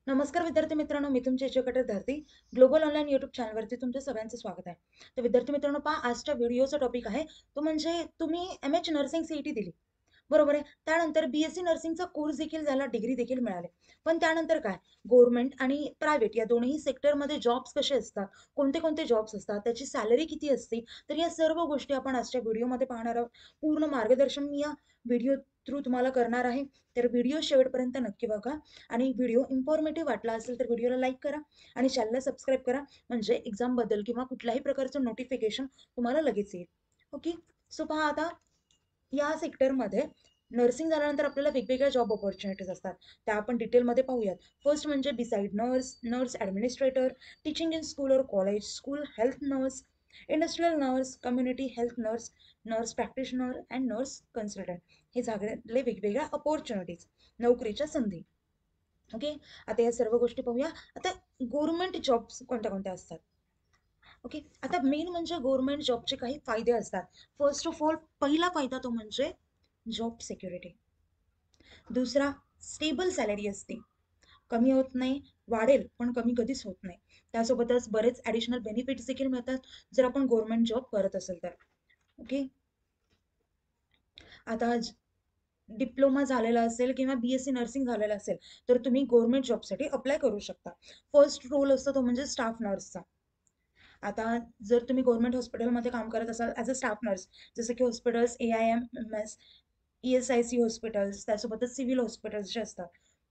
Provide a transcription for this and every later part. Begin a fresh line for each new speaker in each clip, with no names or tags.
नमस्कार विद्यार्थी मित्रांनो, मी तुमची एज्युकेटर धरती ग्लोबल ऑनलाईन यूट्यूब चॅनलवरती तुमचं सगळ्यांचं स्वागत आहे. तर विद्यार्थी मित्रांनो, पहा आजच्या व्हिडिओचा टॉपिक आहे तो म्हणजे तुम्ही एम.एच नर्सिंग सीईटी दिली, बरोबर आहे. त्यानंतर बीएससी नर्सिंगचा कोर्स देखील झाला, डिग्री देखील मिळाली. पण त्यानंतर काय, गव्हर्नमेंट आणि प्रायव्हेट या दोन्ही सेक्टरमध्ये जॉब्स कसे असतात, कोणते कोणते जॉब्स असतात, त्याची सॅलरी किती असते, तर या सर्व गोष्टी आपण आजच्या व्हिडिओमध्ये पाहणार आहोत. पूर्ण मार्गदर्शन मी या व्हिडिओ थ्रू तुम्हाला करणार आहे. तर व्हिडिओ शेवटपर्यंत नक्की बघा. आणि व्हिडिओ इन्फॉर्मेटिव्ह वाटला असेल तर व्हिडिओला लाईक करा आणि चॅनलला सबस्क्राईब करा, म्हणजे एक्झामबद्दल किंवा कुठल्याही प्रकारचं नोटिफिकेशन तुम्हाला लगेच येईल. ओके. सो पहा आता, या सेक्टरमध्ये नर्सिंग झाल्यानंतर आपल्याला वेगवेगळ्या जॉब ऑपॉर्च्युनिटीज असतात. त्या आपण डिटेलमध्ये पाहूयात. फर्स्ट म्हणजे beside nurse, nurse administrator, teaching in school और college, school health nurse, industrial nurse, community health nurse, nurse practitioner and nurse consultant. हे झाले वेगवेगळ्या अपॉर्च्युनिटीज, नोकरीच्या संधी. ओके. आता या सर्व गोष्टी पाहूया. आता गव्हर्नमेंट जॉब्स कोणत्या कोणत्या असतात. ओके. आता मेन म्हणजे गव्हर्नमेंट जॉबचे काही फायदे असतात. फर्स्ट ऑफ ऑल, पहिला फायदा तो म्हणजे जॉब सिक्युरिटी. दुसरा, स्टेबल सॅलरी असते, कमी होत नाही, वाढेल पण कमी कधीच होत नाही. त्यासोबतच बरेच ॲडिशनल बेनिफिट्स देखील मिळतात जर आपण गव्हर्नमेंट जॉब करत असेल तर. ओके. आता डिप्लोमा झालेला असेल किंवा बीएससी नर्सिंग झालेलं असेल तर तुम्ही गव्हर्नमेंट जॉबसाठी अप्लाय करू शकता. फर्स्ट रोल असतो तो म्हणजे स्टाफ नर्सचा. आता जर तुम्ही गव्हर्नमेंट हॉस्पिटलमध्ये काम करत असाल ॲज अ स्टाफ नर्स, जसं की हॉस्पिटल्स AIMS, ESIC हॉस्पिटल्स, त्यासोबतच सिव्हिल हॉस्पिटल्स जे असतात,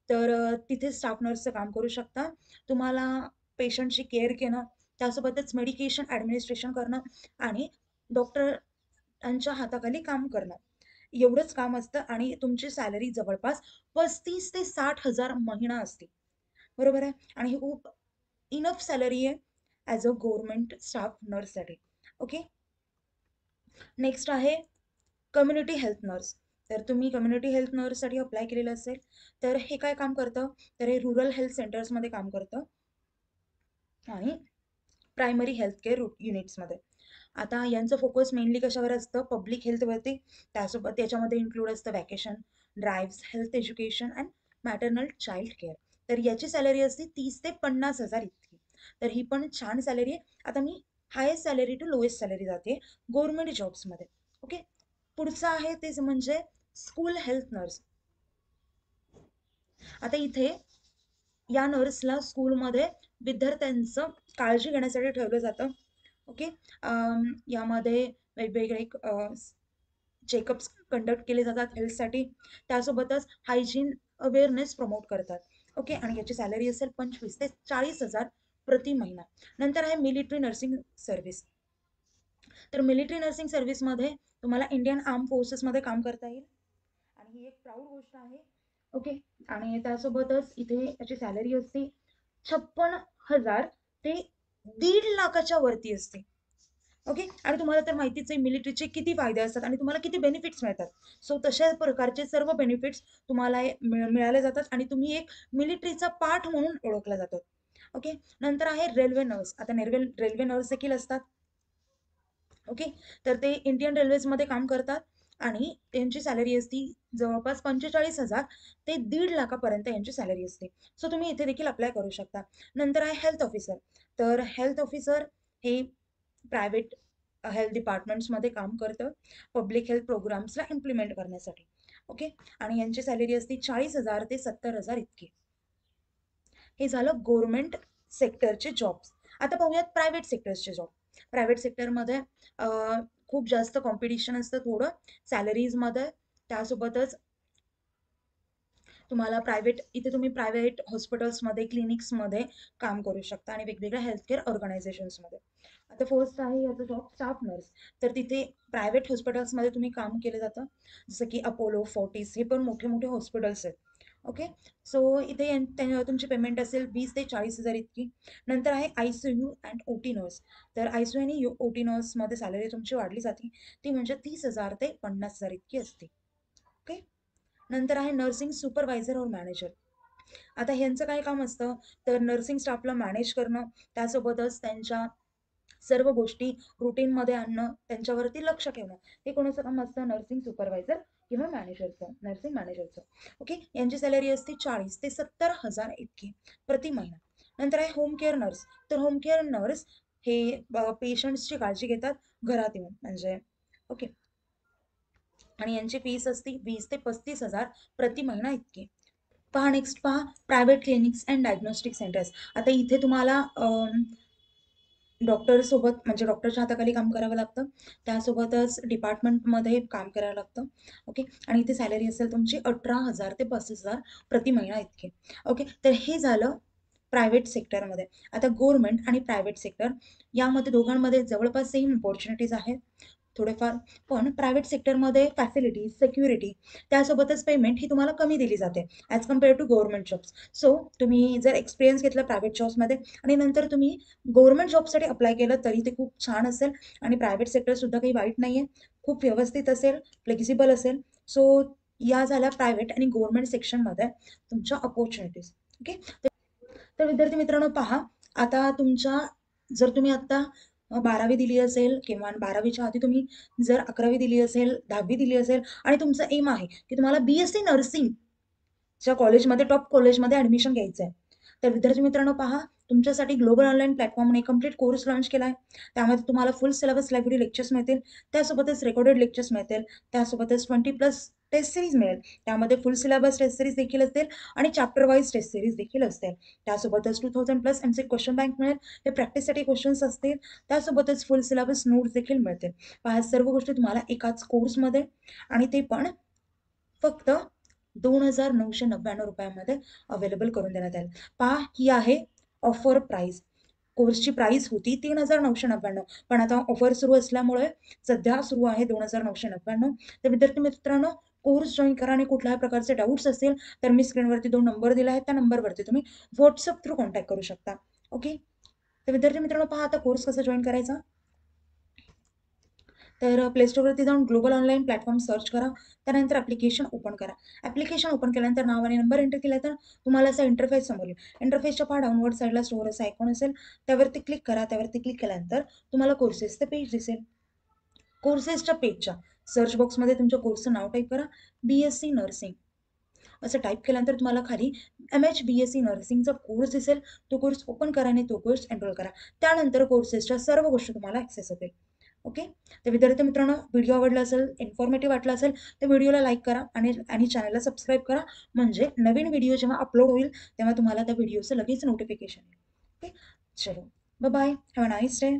तर तिथे स्टाफ नर्सचं काम करू शकता. तुम्हाला पेशंटची केअर घेणं, त्यासोबतच मेडिकेशन ॲडमिनिस्ट्रेशन करणं आणि डॉक्टरांच्या हाताखाली काम करणं, एवढंच काम असतं आणि तुमची सॅलरी जवळपास 35,000 ते 60,000 महिना असते. बरोबर आहे. आणि ही खूप इनफ सॅलरी आहे ॲज अ गव्हर्नमेंट स्टाफ नर्ससाठी. ओके. नेक्स्ट आहे कम्युनिटी हेल्थ नर्स. तर तुम्ही कम्युनिटी हेल्थ नर्ससाठी अप्लाय केलेलं असेल तर हे काय काम करतं, तर हे रुरल हेल्थ सेंटर्समध्ये काम करतं आणि प्रायमरी हेल्थ केअर युनिट्समध्ये. आता यांचं फोकस मेनली कशावर असतं, पब्लिक हेल्थवरती. त्यासोबत त्याच्यामध्ये इन्क्लूड असतं vacation, drives, health education and maternal child care. तर याची सॅलरी असते 30,000 ते 50,000 इतकी. तर ही पण छान सॅलरी आहे. आता मी highest salary to lowest salary जाते गव्हर्नमेंट जॉब्समध्ये. ओके. पुढचं आहे तेच म्हणजे स्कूल हेल्थ नर्स. आता इथे या नर्सला स्कूलमध्ये विद्यार्थ्यांचं काळजी घेण्यासाठी ठेवलं जातं. ओके. यामध्ये वेगवेगळे चेकअप्स कंडक्ट केले जातात हेल्थसाठी. त्यासोबतच हायजीन अवेअरनेस प्रमोट करतात. ओके. आणि याची सॅलरी असेल 25,000 ते 40,000 प्रति महिना. नंतर आहे मिलिटरी नर्सिंग सर्व्हिस. तर मिलिटरी नर्सिंग सर्व्हिसमध्ये तुम्हाला इंडियन आर्म फोर्सेसमध्ये काम करता येईल आणि ही एक प्राऊड गोष्ट आहे. ओके. आणि त्यासोबतच इथे याची सॅलरी असते 56,000 ते 1,50,000च्या वरती असते. ओके. आणि तुम्हाला तर माहितीच आहे मिलिटरीचे किती फायदे असतात आणि तुम्हाला किती बेनिफिट्स मिळतात. सो तशा प्रकारचे सर्व बेनिफिट्स तुम्हाला मिळाले जातात आणि तुम्ही एक मिलिटरीचा पार्ट म्हणून ओळखला जातो. ओके. नंतर आहे रेल्वे नर्स. आता रेल्वे नर्स देखील असतात. ओके. तर ते इंडियन रेल्वेजमध्ये काम करतात आणि त्यांची सॅलरी असती जवळपास 45,000 ते 1,50,000पर्यंत यांची सॅलरी असते. सो तुम्ही इथे देखील अप्लाय करू शकता. नंतर आहे हेल्थ ऑफिसर. तर हेल्थ ऑफिसर हे प्रायव्हेट हेल्थ डिपार्टमेंट्समध्ये काम करतं, पब्लिक हेल्थ प्रोग्राम्सला इम्प्लिमेंट करण्यासाठी. ओके. आणि यांची सॅलरी असते 40,000 ते 70,000 इतकी. हे झालं गव्हर्नमेंट सेक्टरचे जॉब्स. आता पाहूयात प्रायव्हेट सेक्टर्सचे जॉब. प्रायव्हेट सेक्टरमध्ये खूप जास्त कॉम्पिटिशन असतं थोडं सॅलरीजमध्ये. त्यासोबतच तुम्हाला इथे तुम्ही प्रायव्हेट हॉस्पिटल्समध्ये, क्लिनिक्समध्ये काम करू शकता आणि वेगवेगळ्या हेल्थकेअर ऑर्गनायझेशन्समध्ये. आता फर्स्ट आहे याचा जॉब स्टाफ नर्स. तर तिथे प्रायव्हेट हॉस्पिटल्समध्ये तुम्ही काम केलं जातं, जसं की अपोलो, फोर्टिस, हे पण मोठे मोठे हॉस्पिटल्स आहेत. ओके. सो इथे तुमची पेमेंट असेल 20,000 ते 40,000 इतकी. नंतर आहे ICU अँड OT नर्स. तर ICU आणि OT नर्समध्ये सॅलरी तुमची वाढली जाते, ती म्हणजे 30,000 ते 50,000 इतकी असते. ओके. नंतर आहे नर्सिंग सुपरवायझर और मॅनेजर. आता ह्यांचं काय काम असतं, तर नर्सिंग स्टाफला मॅनेज करणं, त्यासोबतच त्यांच्या सर्व गोष्टी रुटीनमध्ये आणणं, त्यांच्यावरती लक्ष ठेवणं, हे कोणाचं काम असतं, नर्सिंग सुपरवायझर किंवा मॅनेजरचं, नर्सिंग मॅनेजरचं. ओके, यांची सॅलरी असते 40 ते 70,000 इतकी प्रति महिना. नंतर आहे होम केअर नर्स. तर होम केअर नर्स हे पेशंट्सची काळजी घेतात घरात येऊन, म्हणजे ओके, आणि यांची फीस असते 20 ते 35,000 प्रति महिना इतकी. पहा नेक्स्ट, पहा private clinics and diagnostic centres. आता इथे तुम्हाला डॉक्टरसोबत, म्हणजे डॉक्टरच्या हाताखाली काम करावं लागतं, त्यासोबतच डिपार्टमेंटमध्ये काम करावं लागतं. ओके, आणि इथे सॅलरी असेल तुमची 18,000 ते 35,000 प्रति महिना इतके. ओके, तर हे झालं प्रायव्हेट सेक्टरमध्ये. आता गव्हर्नमेंट आणि प्रायव्हेट सेक्टर यामध्ये दोघांमध्ये जवळपास सेम अपॉर्च्युनिटीज आहेत थोडेफार, पण प्रायव्हेट सेक्टरमध्ये फॅसिलिटीज, सिक्युरिटी, त्यासोबतच पेमेंट ही तुम्हाला कमी दिली जाते as compare to government jobs. So तुम्ही जर एक्सपिरियन्स घेतला प्रायव्हेट जॉब्समध्ये आणि नंतर तुम्ही गव्हर्नमेंट जॉबसाठी अप्लाय केलं तरी ते खूप छान असेल. आणि प्रायव्हेट सेक्टरसुद्धा काही वाईट नाही आहे, खूप व्यवस्थित असेल, फ्लेक्झिबल असेल. सो या झाल्या प्रायव्हेट आणि गव्हर्नमेंट सेक्शनमध्ये तुमच्या अपॉर्च्युनिटीज. ओके, तर विद्यार्थी मित्रांनो पहा, आता तुमच्या, जर तुम्ही आता 12वी दिली असेल किंवा 12वीच्या आधी तुम्ही जर 11वी दिली असेल, 10वी दिली असेल आणि तुमचं एम आहे की तुम्हाला BSc नर्सिंगच्या कॉलेजमध्ये, टॉप कॉलेजमध्ये ॲडमिशन घ्यायचं आहे, तर विद्यार्थी मित्रांनो पहा, तुमच्यासाठी ग्लोबल ऑनलाईन प्लॅटफॉर्मने कम्प्लीट कोर्स लॉन्च केला आहे. त्यामध्ये तुम्हाला फुल सिलेबस लायब्ररी लेक्चर्स मिळतील, त्यासोबतच रेकॉर्डेड लेक्चर्स मिळतील, त्यासोबतच 20+ टेस्ट सिरीज मिळेल. त्यामध्ये फुल सिलेबस टेस्ट सिरीज देखील असतील आणि चॅप्टर वाईज टेस्ट सिरीज देखील असतील. त्यासोबतच 2000+ MC क्वेश्चन बँक मिळेल, हे प्रॅक्टिससाठी क्वेश्चन्स असतील. त्यासोबतच फुल सिलेबस नोट्स देखील मिळतील. पहा, सर्व गोष्टी तुम्हाला एकाच कोर्समध्ये, आणि ते पण फक्त 2,999 रुपयामध्ये अवेलेबल करून देण्यात येईल. पहा, ही आहे ऑफर प्राईस. कोर्सची प्राईस होती 3,999, पण आता ऑफर सुरू असल्यामुळे सध्या सुरू आहे 2,999. तर विद्यार्थी मित्रांनो, कोर्स जॉईन करा आणि कुठल्याही प्रकारचे डाऊट्स असतील तर मी स्क्रीनवरती 2 नंबर दिला आहे, त्या नंबरवरती तुम्ही व्हॉट्सअप थ्रू कॉन्टॅक्ट करू शकता. ओके, तर विद्यार्थी मित्रांनो पहा, आता कोर्स कसा जॉईन करायचा. तर प्ले स्टोरवरती जाऊन ग्लोबल ऑनलाईन प्लॅटफॉर्म सर्च करा, त्यानंतर ॲप्लिकेशन ओपन करा. ॲप्लिकेशन ओपन केल्यानंतर नाव आणि नंबर एंटर केला तर तुम्हाला असा इंटरफेस समोर येईल. इंटरफेसच्या पहा डाऊनवर्ड साईडला स्टोअर असा आयकॉन असेल, त्यावरती क्लिक करा. त्यावरती क्लिक केल्यानंतर तुम्हाला कोर्सेसचं पेज दिसेल. कोर्सेसच्या पेजच्या सर्च बॉक्समध्ये तुमच्या कोर्सचं नाव टाईप करा, BSc नर्सिंग असं टाईप केल्यानंतर तुम्हाला खाली MH BSc नर्सिंगचा कोर्स दिसेल. तो कोर्स ओपन करा आणि तो कोर्स एनरोल करा. त्यानंतर कोर्सेसच्या सर्व गोष्टी तुम्हाला ॲक्सेस होतील. ओके, तर विद्यार्थी मित्रांनो, व्हिडिओ आवडला असेल, इन्फॉर्मेटिव्ह वाटला असेल तर व्हिडिओला लाईक करा आणि चॅनलला सबस्क्राईब करा, म्हणजे नवीन व्हिडिओ जेव्हा अपलोड होईल तेव्हा तुम्हाला त्या व्हिडिओचं लगेच नोटिफिकेशन येईल. ओके, चलो, bye bye, have a nice day.